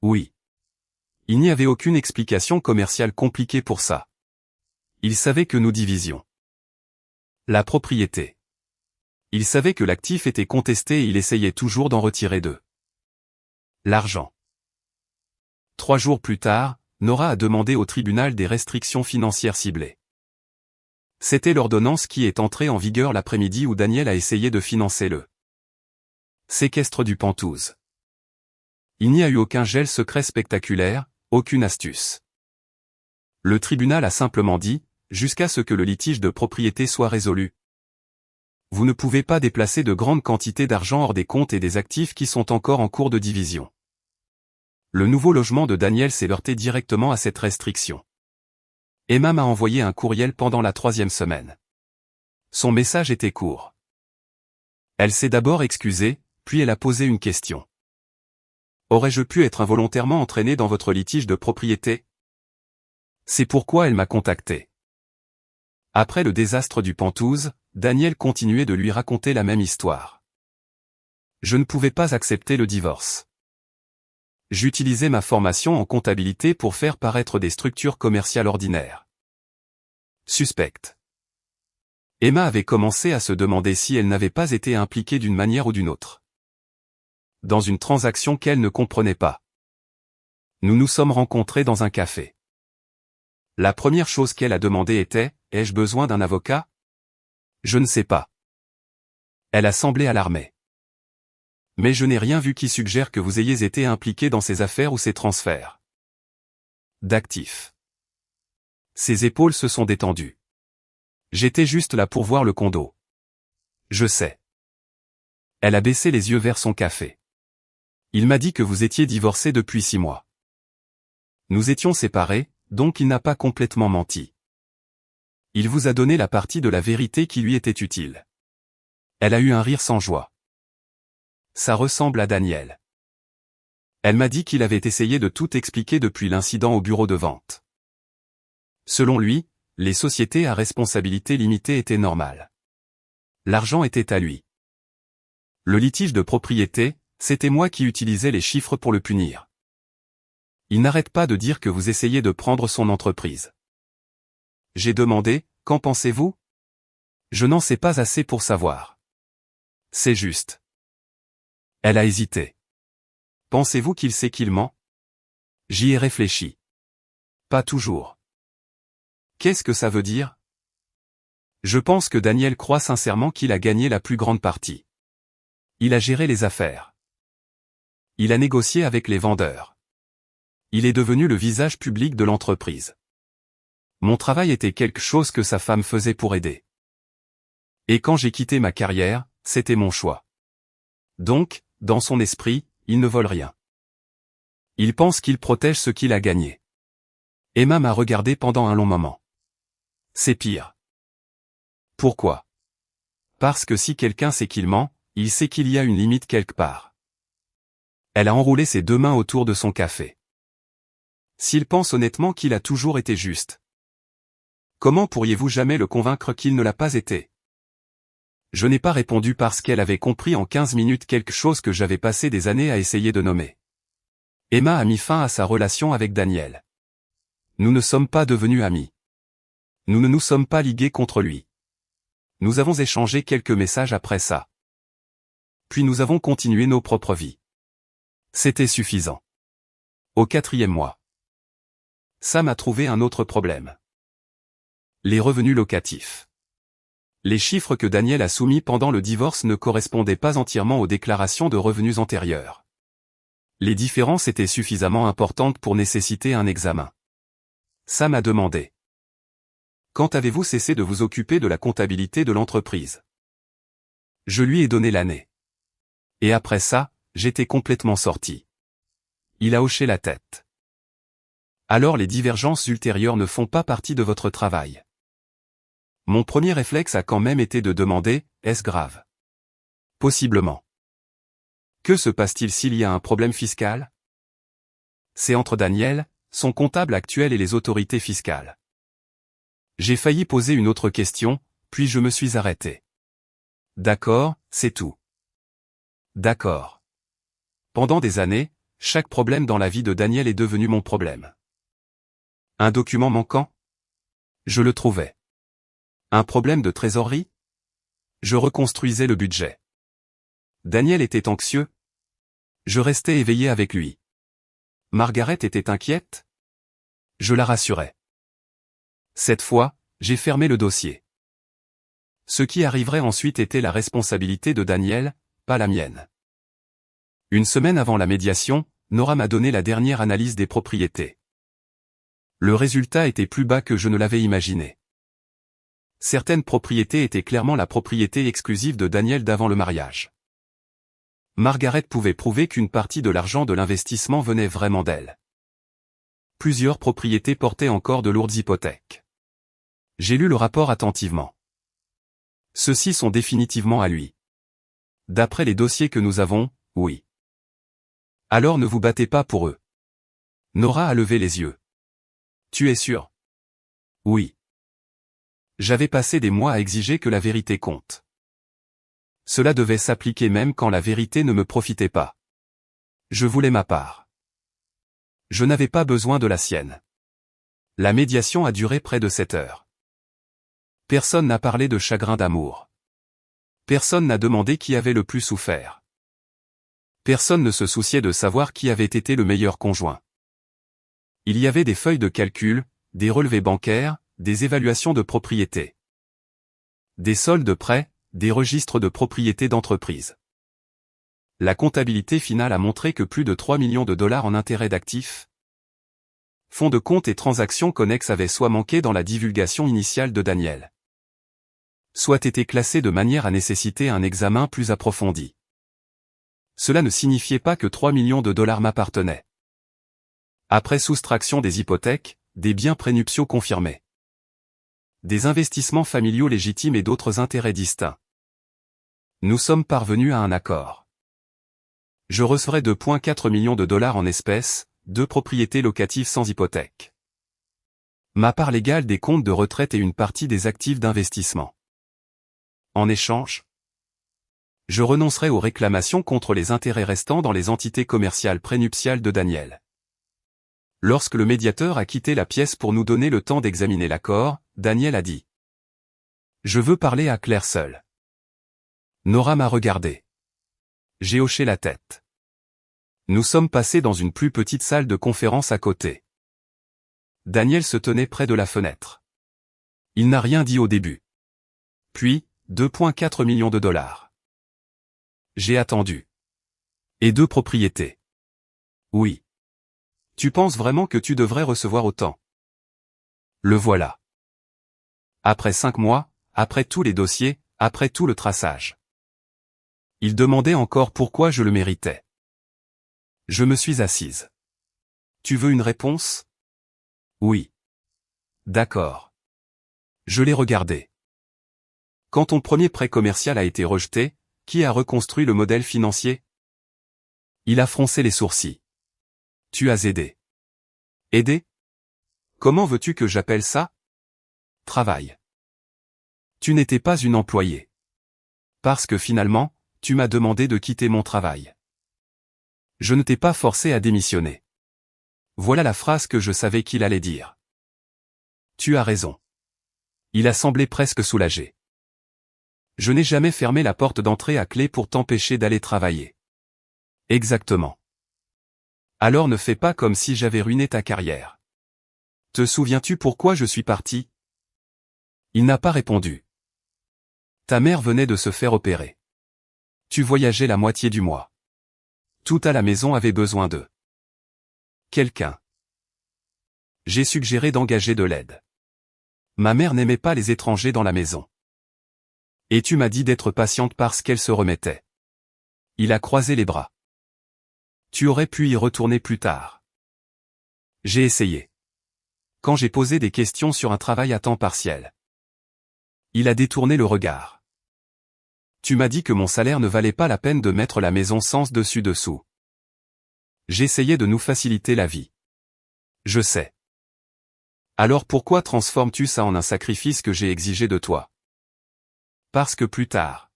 Speaker 1: Oui. Il n'y avait aucune explication commerciale compliquée pour ça. Il savait que nous divisions la propriété. Il savait que l'actif était contesté et il essayait toujours d'en retirer l'argent. 3 jours plus tard, Nora a demandé au tribunal des restrictions financières ciblées. C'était l'ordonnance qui est entrée en vigueur l'après-midi où Daniel a essayé de financer le séquestre du Pentouse. Il n'y a eu aucun gel secret spectaculaire, aucune astuce. Le tribunal a simplement dit, jusqu'à ce que le litige de propriété soit résolu. Vous ne pouvez pas déplacer de grandes quantités d'argent hors des comptes et des actifs qui sont encore en cours de division. Le nouveau logement de Daniel s'est heurté directement à cette restriction. Emma m'a envoyé un courriel pendant la 3e semaine. Son message était court. Elle s'est d'abord excusée, puis elle a posé une question. Aurais-je pu être involontairement entraîné dans votre litige de propriété? C'est pourquoi elle m'a contacté. Après le désastre du Pentouse, Daniel continuait de lui raconter la même histoire. Je ne pouvais pas accepter le divorce. J'utilisais ma formation en comptabilité pour faire paraître des structures commerciales ordinaires. Suspectes. Emma avait commencé à se demander si elle n'avait pas été impliquée d'une manière ou d'une autre dans une transaction qu'elle ne comprenait pas. Nous nous sommes rencontrés dans un café. La première chose qu'elle a demandé était « Ai-je besoin d'un avocat ?» Je ne sais pas. Elle a semblé alarmée. Mais je n'ai rien vu qui suggère que vous ayez été impliqué dans ces affaires ou ces transferts d'actifs. Ses épaules se sont détendues. J'étais juste là pour voir le condo. Je sais. Elle a baissé les yeux vers son café. Il m'a dit que vous étiez divorcé depuis 6 mois. Nous étions séparés, donc il n'a pas complètement menti. Il vous a donné la partie de la vérité qui lui était utile. Elle a eu un rire sans joie. Ça ressemble à Daniel. Elle m'a dit qu'il avait essayé de tout expliquer depuis l'incident au bureau de vente. Selon lui, les sociétés à responsabilité limitée étaient normales. L'argent était à lui. Le litige de propriété, c'était moi qui utilisais les chiffres pour le punir. Il n'arrête pas de dire que vous essayez de prendre son entreprise. J'ai demandé, qu'en pensez-vous? Je n'en sais pas assez pour savoir. C'est juste. Elle a hésité. Pensez-vous qu'il sait qu'il ment? J'y ai réfléchi. Pas toujours. Qu'est-ce que ça veut dire? Je pense que Daniel croit sincèrement qu'il a gagné la plus grande partie. Il a géré les affaires. Il a négocié avec les vendeurs. Il est devenu le visage public de l'entreprise. Mon travail était quelque chose que sa femme faisait pour aider. Et quand j'ai quitté ma carrière, c'était mon choix. Donc, dans son esprit, il ne vole rien. Il pense qu'il protège ce qu'il a gagné. Emma m'a regardé pendant un long moment. C'est pire. Pourquoi? Parce que si quelqu'un sait qu'il ment, il sait qu'il y a une limite quelque part. Elle a enroulé ses 2 mains autour de son café. S'il pense honnêtement qu'il a toujours été juste, comment pourriez-vous jamais le convaincre qu'il ne l'a pas été? Je n'ai pas répondu parce qu'elle avait compris en 15 minutes quelque chose que j'avais passé des années à essayer de nommer. Emma a mis fin à sa relation avec Daniel. Nous ne sommes pas devenus amis. Nous ne nous sommes pas ligués contre lui. Nous avons échangé quelques messages après ça. Puis nous avons continué nos propres vies. C'était suffisant. Au 4e mois, Sam a trouvé un autre problème. Les revenus locatifs. Les chiffres que Daniel a soumis pendant le divorce ne correspondaient pas entièrement aux déclarations de revenus antérieures. Les différences étaient suffisamment importantes pour nécessiter un examen. Sam a demandé. Quand avez-vous cessé de vous occuper de la comptabilité de l'entreprise? Je lui ai donné l'année. Et après ça, j'étais complètement sorti. Il a hoché la tête. Alors les divergences ultérieures ne font pas partie de votre travail. Mon premier réflexe a quand même été de demander, est-ce grave? Possiblement. Que se passe-t-il s'il y a un problème fiscal? C'est entre Daniel, son comptable actuel et les autorités fiscales. J'ai failli poser une autre question, puis je me suis arrêté. D'accord, c'est tout. D'accord. Pendant des années, chaque problème dans la vie de Daniel est devenu mon problème. Un document manquant? Je le trouvais. Un problème de trésorerie? Je reconstruisais le budget. Daniel était anxieux? Je restais éveillé avec lui. Margaret était inquiète? Je la rassurais. Cette fois, j'ai fermé le dossier. Ce qui arriverait ensuite était la responsabilité de Daniel, pas la mienne. Une semaine avant la médiation, Nora m'a donné la dernière analyse des propriétés. Le résultat était plus bas que je ne l'avais imaginé. Certaines propriétés étaient clairement la propriété exclusive de Daniel d'avant le mariage. Margaret pouvait prouver qu'une partie de l'argent de l'investissement venait vraiment d'elle. Plusieurs propriétés portaient encore de lourdes hypothèques. J'ai lu le rapport attentivement. Ceux-ci sont définitivement à lui. D'après les dossiers que nous avons, oui. Alors ne vous battez pas pour eux. Nora a levé les yeux. Tu es sûr? Oui. J'avais passé des mois à exiger que la vérité compte. Cela devait s'appliquer même quand la vérité ne me profitait pas. Je voulais ma part. Je n'avais pas besoin de la sienne. La médiation a duré près de 7 heures. Personne n'a parlé de chagrin d'amour. Personne n'a demandé qui avait le plus souffert. Personne ne se souciait de savoir qui avait été le meilleur conjoint. Il y avait des feuilles de calcul, des relevés bancaires, des évaluations de propriété. Des soldes de prêts, des registres de propriété d'entreprise. La comptabilité finale a montré que plus de 3 millions de dollars en intérêts d'actifs, fonds de compte et transactions connexes avaient soit manqué dans la divulgation initiale de Daniel, soit été classés de manière à nécessiter un examen plus approfondi. Cela ne signifiait pas que 3 millions de dollars m'appartenaient. Après soustraction des hypothèques, des biens prénuptiaux confirmés, des investissements familiaux légitimes et d'autres intérêts distincts, nous sommes parvenus à un accord. Je recevrai 2,4 millions de dollars en espèces, 2 propriétés locatives sans hypothèque, ma part légale des comptes de retraite et une partie des actifs d'investissement. En échange, je renoncerai aux réclamations contre les intérêts restants dans les entités commerciales prénuptiales de Daniel. Lorsque le médiateur a quitté la pièce pour nous donner le temps d'examiner l'accord, Daniel a dit : « Je veux parler à Claire seule. » Nora m'a regardé. J'ai hoché la tête. Nous sommes passés dans une plus petite salle de conférence à côté. Daniel se tenait près de la fenêtre. Il n'a rien dit au début. Puis, 2,4 millions de dollars. J'ai attendu. Et 2 propriétés. Oui. Tu penses vraiment que tu devrais recevoir autant? Le voilà. Après 5 mois, après tous les dossiers, après tout le traçage. Il demandait encore pourquoi je le méritais. Je me suis assise. Tu veux une réponse? Oui. D'accord. Je l'ai regardé. Quand ton premier prêt commercial a été rejeté, qui a reconstruit le modèle financier? Il a froncé les sourcils. Tu as aidé. Aider? Comment veux-tu que j'appelle ça? Travail. Tu n'étais pas une employée. Parce que finalement, tu m'as demandé de quitter mon travail. Je ne t'ai pas forcé à démissionner. Voilà la phrase que je savais qu'il allait dire. Tu as raison. Il a semblé presque soulagé. Je n'ai jamais fermé la porte d'entrée à clé pour t'empêcher d'aller travailler. Exactement. Alors ne fais pas comme si j'avais ruiné ta carrière. Te souviens-tu pourquoi je suis parti? Il n'a pas répondu. Ta mère venait de se faire opérer. Tu voyageais la moitié du mois. Tout à la maison avait besoin de quelqu'un. J'ai suggéré d'engager de l'aide. Ma mère n'aimait pas les étrangers dans la maison. Et tu m'as dit d'être patiente parce qu'elle se remettait. Il a croisé les bras. Tu aurais pu y retourner plus tard. J'ai essayé. Quand j'ai posé des questions sur un travail à temps partiel. Il a détourné le regard. Tu m'as dit que mon salaire ne valait pas la peine de mettre la maison sens dessus-dessous. J'essayais de nous faciliter la vie. Je sais. Alors pourquoi transformes-tu ça en un sacrifice que j'ai exigé de toi? Parce que plus tard,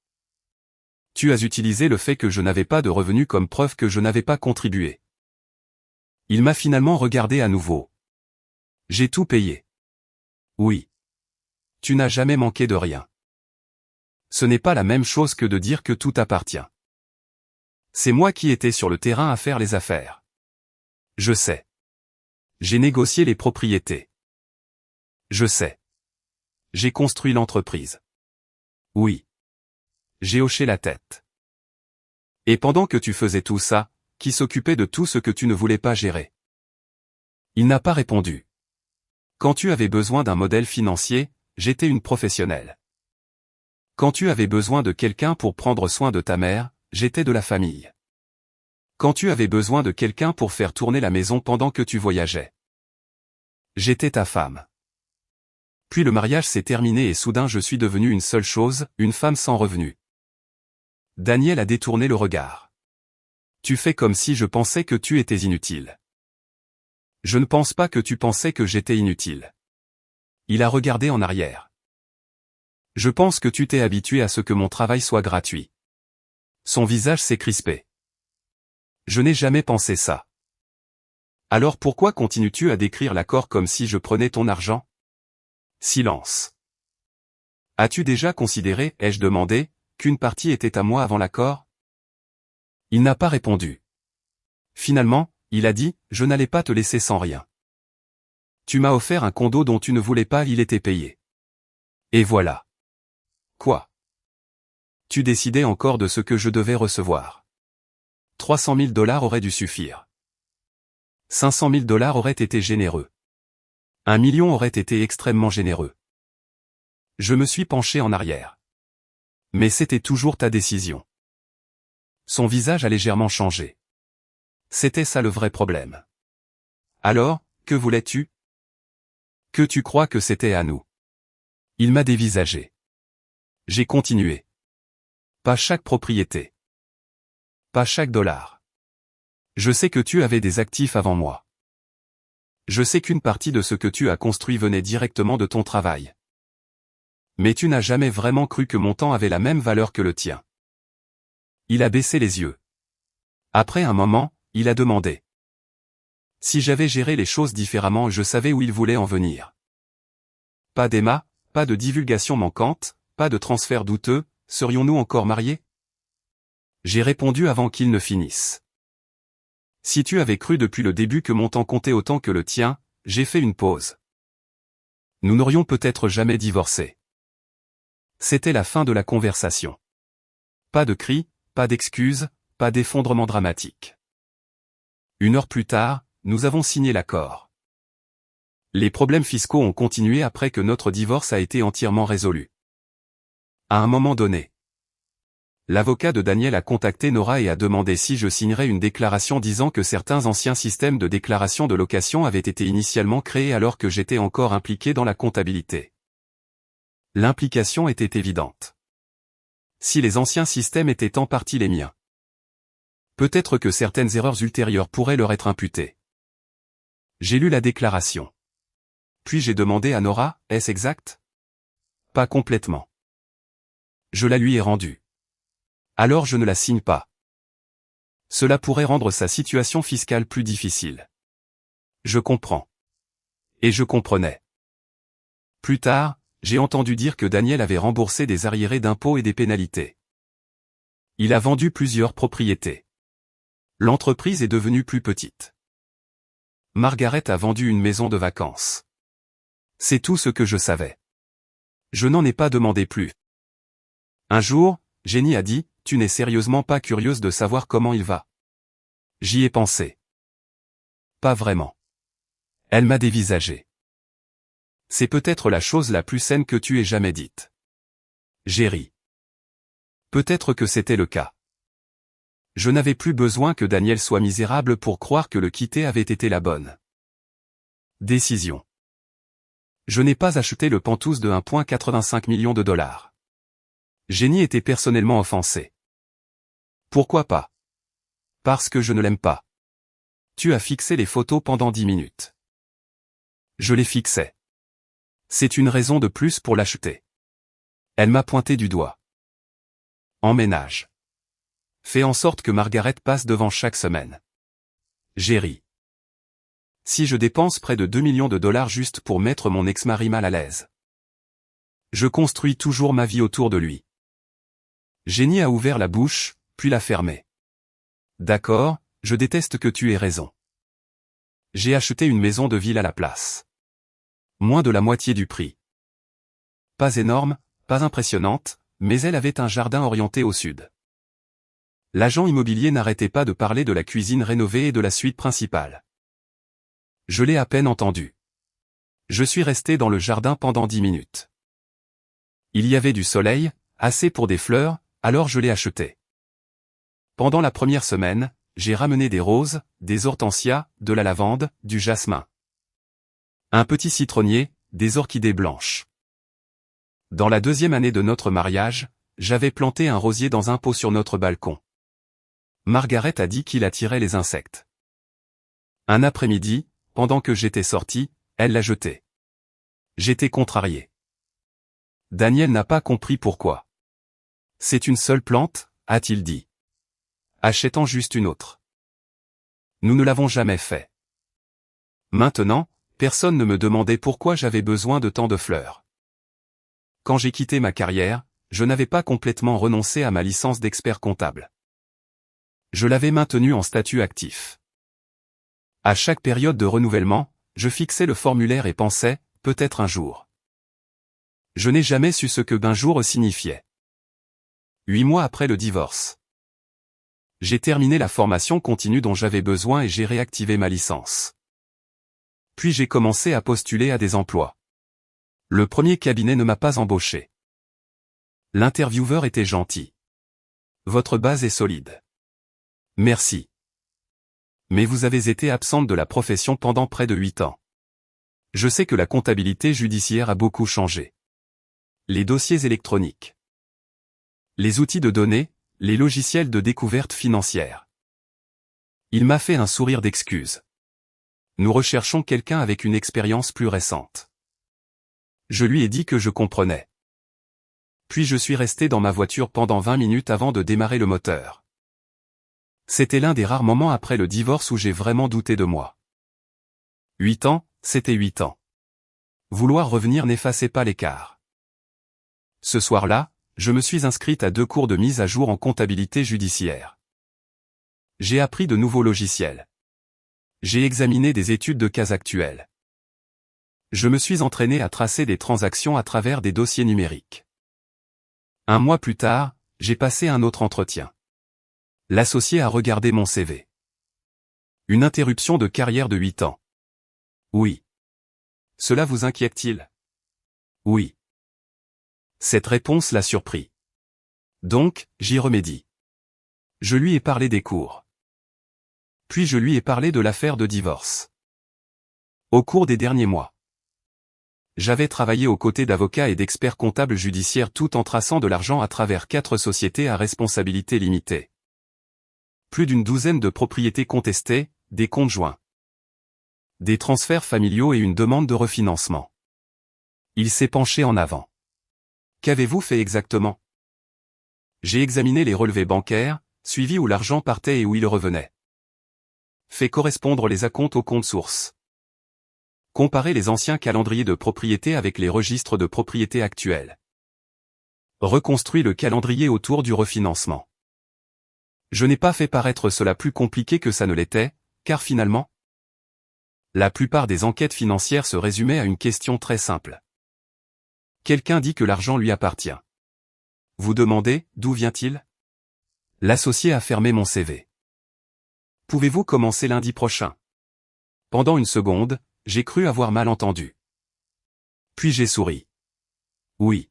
Speaker 1: tu as utilisé le fait que je n'avais pas de revenus comme preuve que je n'avais pas contribué. Il m'a finalement regardé à nouveau. J'ai tout payé. Oui. Tu n'as jamais manqué de rien. Ce n'est pas la même chose que de dire que tout appartient. C'est moi qui étais sur le terrain à faire les affaires. Je sais. J'ai négocié les propriétés. Je sais. J'ai construit l'entreprise. Oui. J'ai hoché la tête. Et pendant que tu faisais tout ça, qui s'occupait de tout ce que tu ne voulais pas gérer? Il n'a pas répondu. Quand tu avais besoin d'un modèle financier, j'étais une professionnelle. Quand tu avais besoin de quelqu'un pour prendre soin de ta mère, j'étais de la famille. Quand tu avais besoin de quelqu'un pour faire tourner la maison pendant que tu voyageais, j'étais ta femme. Puis le mariage s'est terminé et soudain je suis devenu une seule chose, une femme sans revenu. Daniel a détourné le regard. Tu fais comme si je pensais que tu étais inutile. Je ne pense pas que tu pensais que j'étais inutile. Il a regardé en arrière. Je pense que tu t'es habitué à ce que mon travail soit gratuit. Son visage s'est crispé. Je n'ai jamais pensé ça. Alors pourquoi continues-tu à décrire l'accord comme si je prenais ton argent? Silence. As-tu déjà considéré, ai-je demandé, qu'une partie était à moi avant l'accord? Il n'a pas répondu. Finalement, il a dit, je n'allais pas te laisser sans rien. Tu m'as offert un condo dont tu ne voulais pas, il était payé. Et voilà. Quoi? Tu décidais encore de ce que je devais recevoir. 300 000 $ auraient dû suffire. 500 000 $ auraient été généreux. 1 million aurait été extrêmement généreux. Je me suis penché en arrière. Mais c'était toujours ta décision. Son visage a légèrement changé. C'était ça le vrai problème. Alors, que voulais-tu? Que tu crois que c'était à nous? Il m'a dévisagé. J'ai continué. Pas chaque propriété. Pas chaque dollar. Je sais que tu avais des actifs avant moi. Je sais qu'une partie de ce que tu as construit venait directement de ton travail. Mais tu n'as jamais vraiment cru que mon temps avait la même valeur que le tien. Il a baissé les yeux. Après un moment, il a demandé. Si j'avais géré les choses différemment, je savais où il voulait en venir. Pas d'Emma, pas de divulgation manquante, pas de transfert douteux, serions-nous encore mariés? J'ai répondu avant qu'il ne finisse. Si tu avais cru depuis le début que mon temps comptait autant que le tien, j'ai fait une pause. Nous n'aurions peut-être jamais divorcé. C'était la fin de la conversation. Pas de cris, pas d'excuses, pas d'effondrement dramatique. 1 heure plus tard, nous avons signé l'accord. Les problèmes fiscaux ont continué après que notre divorce a été entièrement résolu. À un moment donné, l'avocat de Daniel a contacté Nora et a demandé si je signerais une déclaration disant que certains anciens systèmes de déclaration de location avaient été initialement créés alors que j'étais encore impliqué dans la comptabilité. L'implication était évidente. Si les anciens systèmes étaient en partie les miens, peut-être que certaines erreurs ultérieures pourraient leur être imputées. J'ai lu la déclaration. Puis j'ai demandé à Nora, est-ce exact? Pas complètement. Je la lui ai rendue. Alors je ne la signe pas. Cela pourrait rendre sa situation fiscale plus difficile. Je comprends. Et je comprenais. Plus tard, j'ai entendu dire que Daniel avait remboursé des arriérés d'impôts et des pénalités. Il a vendu plusieurs propriétés. L'entreprise est devenue plus petite. Margaret a vendu une maison de vacances. C'est tout ce que je savais. Je n'en ai pas demandé plus. Un jour, Jenny a dit, tu n'es sérieusement pas curieuse de savoir comment il va? J'y ai pensé. Pas vraiment. Elle m'a dévisagé. C'est peut-être la chose la plus saine que tu aies jamais dite. J'ai ri. Peut-être que c'était le cas. Je n'avais plus besoin que Daniel soit misérable pour croire que le quitter avait été la bonne décision. Je n'ai pas acheté le Pantouse de 1,85 million de $. Jenny était personnellement offensée. Pourquoi pas? Parce que je ne l'aime pas. Tu as fixé les photos pendant 10 minutes. Je les fixais. C'est une raison de plus pour l'acheter. Elle m'a pointé du doigt. Emménage. Fais en sorte que Margaret passe devant chaque semaine. J'ai ri. Si je dépense près de 2 millions de $ juste pour mettre mon ex-mari mal à l'aise. Je construis toujours ma vie autour de lui. Jenny a ouvert la bouche, puis l'a fermée. D'accord, je déteste que tu aies raison. J'ai acheté une maison de ville à la place. Moins de la moitié du prix. Pas énorme, pas impressionnante, mais elle avait un jardin orienté au sud. L'agent immobilier n'arrêtait pas de parler de la cuisine rénovée et de la suite principale. Je l'ai à peine entendu. Je suis resté dans le jardin pendant 10 minutes. Il y avait du soleil, assez pour des fleurs, alors je l'ai acheté. Pendant la première semaine, j'ai ramené des roses, des hortensias, de la lavande, du jasmin. Un petit citronnier, des orchidées blanches. Dans la 2e année de notre mariage, j'avais planté un rosier dans un pot sur notre balcon. Margaret a dit qu'il attirait les insectes. Un après-midi, pendant que j'étais sorti, elle l'a jeté. J'étais contrarié. Daniel n'a pas compris pourquoi. C'est une seule plante, a-t-il dit. Achète-en juste une autre. Nous ne l'avons jamais fait. Maintenant, personne ne me demandait pourquoi j'avais besoin de tant de fleurs. quand j'ai quitté ma carrière, je n'avais pas complètement renoncé à ma licence d'expert comptable. Je l'avais maintenue en statut actif. À chaque période de renouvellement, je fixais le formulaire et pensais, peut-être un jour. Je n'ai jamais su ce que d'un jour signifiait. 8 mois après le divorce. J'ai terminé la formation continue dont j'avais besoin et j'ai réactivé ma licence. Puis j'ai commencé à postuler à des emplois. Le premier cabinet ne m'a pas embauché. L'intervieweur était gentil. Votre base est solide. Merci. Mais vous avez été absente de la profession pendant près de 8 ans. Je sais que la comptabilité judiciaire a beaucoup changé. Les dossiers électroniques. Les outils de données, les logiciels de découverte financière. Il m'a fait un sourire d'excuse. Nous recherchons quelqu'un avec une expérience plus récente. Je lui ai dit que je comprenais. Puis je suis resté dans ma voiture pendant 20 minutes avant de démarrer le moteur. C'était l'un des rares moments après le divorce où j'ai vraiment douté de moi. 8 ans, c'était 8 ans. Vouloir revenir n'effaçait pas l'écart. Ce soir-là, je me suis inscrite à 2 cours de mise à jour en comptabilité judiciaire. J'ai appris de nouveaux logiciels. J'ai examiné des études de cas actuels. Je me suis entraîné à tracer des transactions à travers des dossiers numériques. 1 mois plus tard, j'ai passé un autre entretien. L'associé a regardé mon CV. Une interruption de carrière de 8 ans. Oui. Cela vous inquiète-t-il? Oui. Cette réponse l'a surpris. Donc, j'y remédie. Je lui ai parlé des cours. Puis je lui ai parlé de l'affaire de divorce. Au cours des derniers mois, j'avais travaillé aux côtés d'avocats et d'experts comptables judiciaires tout en traçant de l'argent à travers 4 sociétés à responsabilité limitée. Plus d'une douzaine de propriétés contestées, des comptes joints. Des transferts familiaux et une demande de refinancement. Il s'est penché en avant. Qu'avez-vous fait exactement? J'ai examiné les relevés bancaires, suivi où l'argent partait et où il revenait. Fait correspondre les acomptes aux comptes sources. Comparer les anciens calendriers de propriété avec les registres de propriété actuels. Reconstruit le calendrier autour du refinancement. Je n'ai pas fait paraître cela plus compliqué que ça ne l'était, car finalement, la plupart des enquêtes financières se résumaient à une question très simple. Quelqu'un dit que l'argent lui appartient. Vous demandez, d'où vient-il? L'associé a fermé mon CV. Pouvez-vous commencer lundi prochain? Pendant une seconde, j'ai cru avoir mal entendu. Puis j'ai souri. Oui.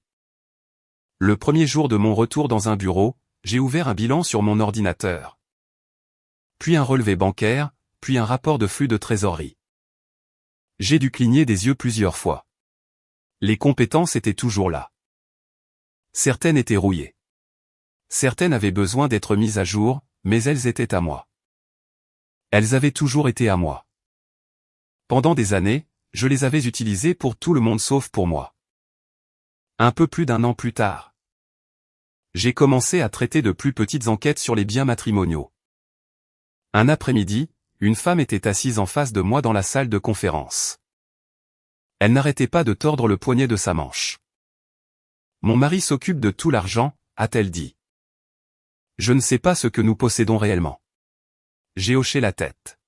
Speaker 1: Le premier jour de mon retour dans un bureau, j'ai ouvert un bilan sur mon ordinateur. Puis un relevé bancaire, puis un rapport de flux de trésorerie. J'ai dû cligner des yeux plusieurs fois. Les compétences étaient toujours là. Certaines étaient rouillées. Certaines avaient besoin d'être mises à jour, mais elles étaient à moi. Elles avaient toujours été à moi. Pendant des années, je les avais utilisées pour tout le monde sauf pour moi. Un peu plus d'1 an plus tard, j'ai commencé à traiter de plus petites enquêtes sur les biens matrimoniaux. Un après-midi, une femme était assise en face de moi dans la salle de conférence. Elle n'arrêtait pas de tordre le poignet de sa manche. Mon mari s'occupe de tout l'argent, a-t-elle dit. Je ne sais pas ce que nous possédons réellement. J'ai hoché la tête.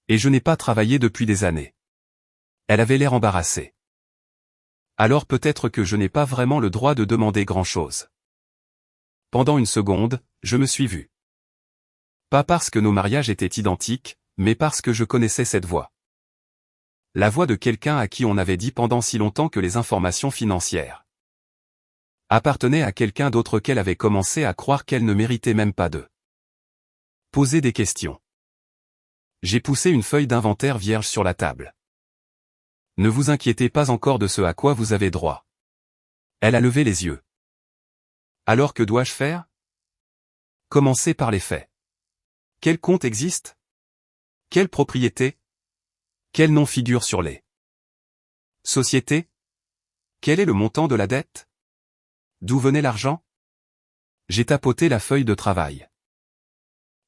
Speaker 1: Et je n'ai pas travaillé depuis des années. Elle avait l'air embarrassée. Alors peut-être que je n'ai pas vraiment le droit de demander grand-chose. Pendant une seconde, je me suis vu. Pas parce que nos mariages étaient identiques, mais parce que je connaissais cette voix. La voix de quelqu'un à qui on avait dit pendant si longtemps que les informations financières appartenaient à quelqu'un d'autre, qu'elle avait commencé à croire qu'elle ne méritait même pas de poser des questions. J'ai poussé une feuille d'inventaire vierge sur la table. Ne vous inquiétez pas encore de ce à quoi vous avez droit. Elle a levé les yeux. Alors que dois-je faire? Commencez par les faits. Quel compte existe? Quelle propriété? Quel nom figure sur les sociétés? Quel est le montant de la dette? D'où venait l'argent? J'ai tapoté la feuille de travail.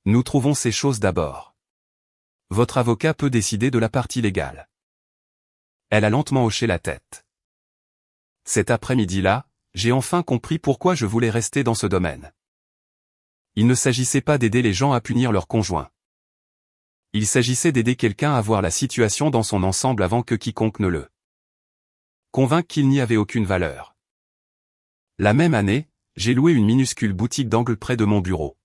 Speaker 1: Nous trouvons ces choses d'abord. Votre avocat peut décider de la partie légale. Elle a lentement hoché la tête. Cet après-midi-là, j'ai enfin compris pourquoi je voulais rester dans ce domaine. Il ne s'agissait pas d'aider les gens à punir leurs conjoints. Il s'agissait d'aider quelqu'un à voir la situation dans son ensemble avant que quiconque ne le convainque qu'il n'y avait aucune valeur. La même année, j'ai loué une minuscule boutique d'angle près de mon bureau.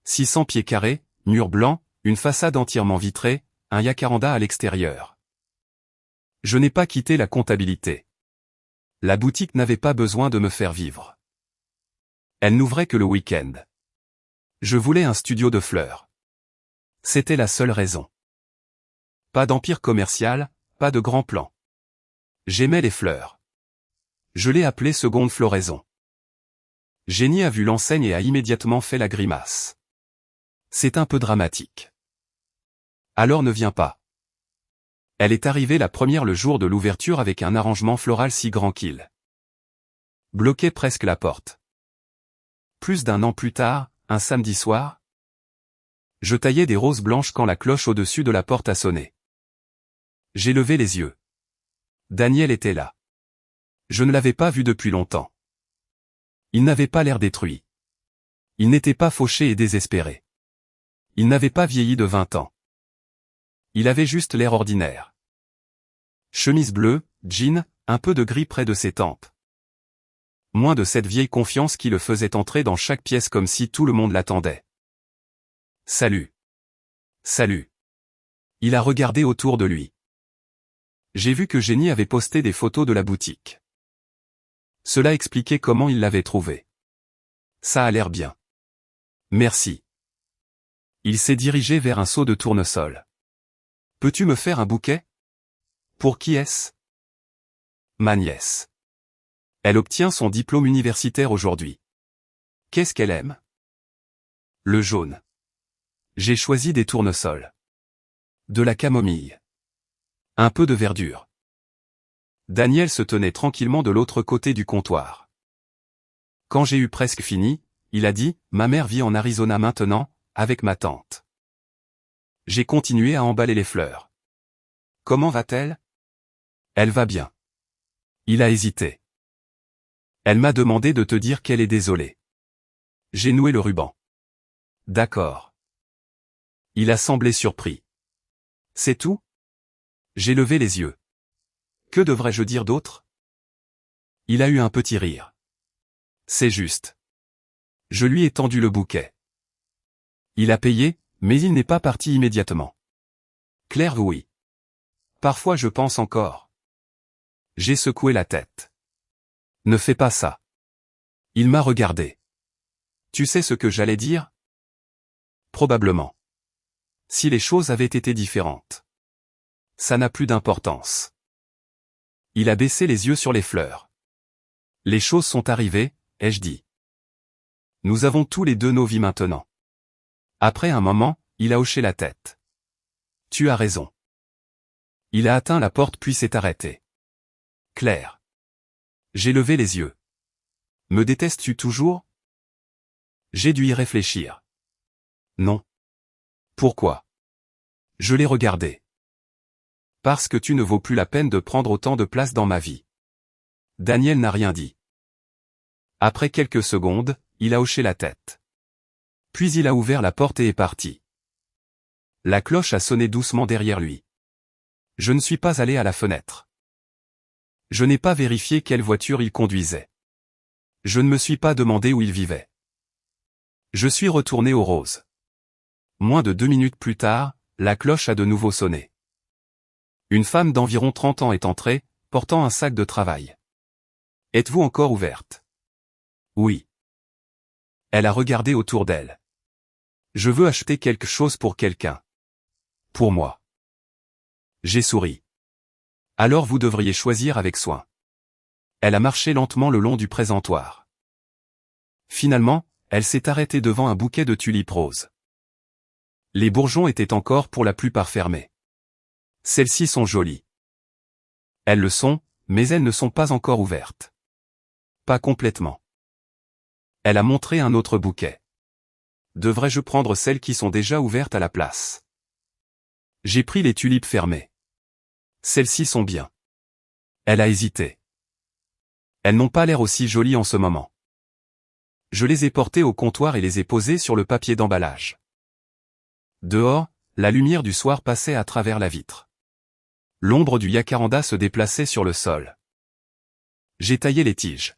Speaker 1: 600 pieds carrés, murs blancs, une façade entièrement vitrée, un jacaranda à l'extérieur. Je n'ai pas quitté la comptabilité. La boutique n'avait pas besoin de me faire vivre. Elle n'ouvrait que le week-end. Je voulais un studio de fleurs. C'était la seule raison. Pas d'empire commercial, pas de grand plan. J'aimais les fleurs. Je l'ai appelé seconde floraison. Jenny a vu l'enseigne et a immédiatement fait la grimace. C'est un peu dramatique. Alors ne viens pas. Elle est arrivée la première le jour de l'ouverture avec un arrangement floral si grand qu'il bloquait presque la porte. Plus d'un an plus tard, un samedi soir, je taillais des roses blanches quand la cloche au-dessus de la porte a sonné. J'ai levé les yeux. Daniel était là. Je ne l'avais pas vu depuis longtemps. Il n'avait pas l'air détruit. Il n'était pas fauché et désespéré. Il n'avait pas vieilli de 20 ans. Il avait juste l'air ordinaire. Chemise bleue, jean, un peu de gris près de ses tempes. Moins de cette vieille confiance qui le faisait entrer dans chaque pièce comme si tout le monde l'attendait. Salut. Salut. Il a regardé autour de lui. J'ai vu que Jenny avait posté des photos de la boutique. Cela expliquait comment il l'avait trouvée. Ça a l'air bien. Merci. Il s'est dirigé vers un seau de tournesol. Peux-tu me faire un bouquet? Pour qui est-ce? Ma nièce. Elle obtient son diplôme universitaire aujourd'hui. Qu'est-ce qu'elle aime? Le jaune. J'ai choisi des tournesols. De la camomille. Un peu de verdure. Daniel se tenait tranquillement de l'autre côté du comptoir. Quand j'ai eu presque fini, il a dit, ma mère vit en Arizona maintenant, avec ma tante. J'ai continué à emballer les fleurs. Comment va-t-elle? Elle va bien. Il a hésité. Elle m'a demandé de te dire qu'elle est désolée. J'ai noué le ruban. D'accord. Il a semblé surpris. C'est tout? J'ai levé les yeux. Que devrais-je dire d'autre? Il a eu un petit rire. C'est juste. Je lui ai tendu le bouquet. Il a payé, mais il n'est pas parti immédiatement. Claire, oui. Parfois je pense encore. J'ai secoué la tête. Ne fais pas ça. Il m'a regardé. Tu sais ce que j'allais dire? Probablement. Si les choses avaient été différentes. Ça n'a plus d'importance. Il a baissé les yeux sur les fleurs. Les choses sont arrivées, ai-je dit. Nous avons tous les deux nos vies maintenant. Après un moment, il a hoché la tête. Tu as raison. Il a atteint la porte puis s'est arrêté. Claire. J'ai levé les yeux. Me détestes-tu toujours? J'ai dû y réfléchir. Non. Pourquoi? Je l'ai regardé. Parce que tu ne vaux plus la peine de prendre autant de place dans ma vie. Daniel n'a rien dit. Après quelques secondes, il a hoché la tête. Puis il a ouvert la porte et est parti. La cloche a sonné doucement derrière lui. Je ne suis pas allé à la fenêtre. Je n'ai pas vérifié quelle voiture il conduisait. Je ne me suis pas demandé où il vivait. Je suis retourné aux roses. Moins de 2 minutes plus tard, la cloche a de nouveau sonné. Une femme d'environ 30 ans est entrée, portant un sac de travail. Êtes-vous encore ouverte? Oui. Elle a regardé autour d'elle. Je veux acheter quelque chose pour quelqu'un. Pour moi. J'ai souri. Alors vous devriez choisir avec soin. Elle a marché lentement le long du présentoir. Finalement, elle s'est arrêtée devant un bouquet de tulipes roses. Les bourgeons étaient encore pour la plupart fermés. Celles-ci sont jolies. Elles le sont, mais elles ne sont pas encore ouvertes. Pas complètement. Elle a montré un autre bouquet. Devrais-je prendre celles qui sont déjà ouvertes à la place? J'ai pris les tulipes fermées. Celles-ci sont bien. Elle a hésité. Elles n'ont pas l'air aussi jolies en ce moment. Je les ai portées au comptoir et les ai posées sur le papier d'emballage. Dehors, la lumière du soir passait à travers la vitre. L'ombre du jacaranda se déplaçait sur le sol. J'ai taillé les tiges.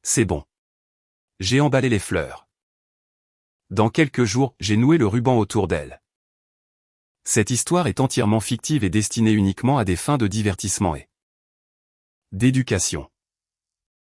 Speaker 1: C'est bon. J'ai emballé les fleurs. Dans quelques jours, j'ai noué le ruban autour d'elles. Cette histoire est entièrement fictive et destinée uniquement à des fins de divertissement et d'éducation.